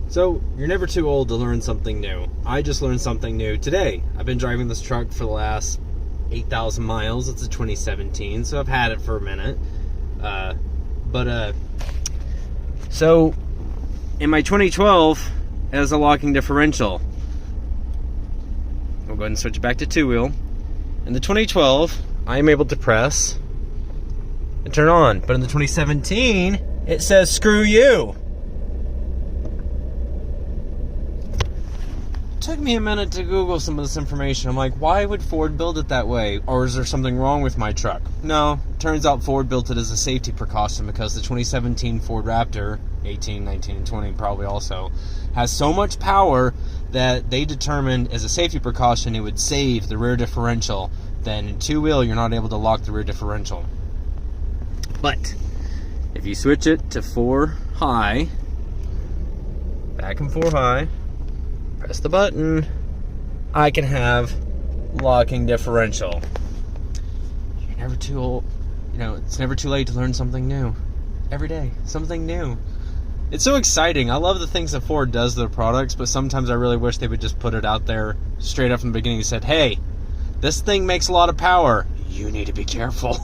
So, you're never too old to learn something new. I just learned something new today. I've been driving this truck for the last 8,000 miles. It's a 2017, so I've had it for a minute. So, in my 2012, it has a locking differential. We'll go ahead and switch it back to two-wheel. In the 2012, I am able to press and turn on. But in the 2017, it says, screw you. Took me a minute to Google some of this information. I'm like, why would Ford build it that way? Or is there something wrong with my truck? No, turns out Ford built it as a safety precaution because the 2017 Ford Raptor, 18, 19, and 20 probably also, has so much power that they determined as a safety precaution it would save the rear differential. Then in two-wheel, you're not able to lock the rear differential. But if you switch it to 4 high, back in 4 high, press the button, I can have locking differential. You're never too old. You know, it's never too late to learn something new. Every day, something new. It's so exciting. I love the things that Ford does to their products, but sometimes I really wish they would just put it out there straight up from the beginning and said, hey, this thing makes a lot of power. You need to be careful.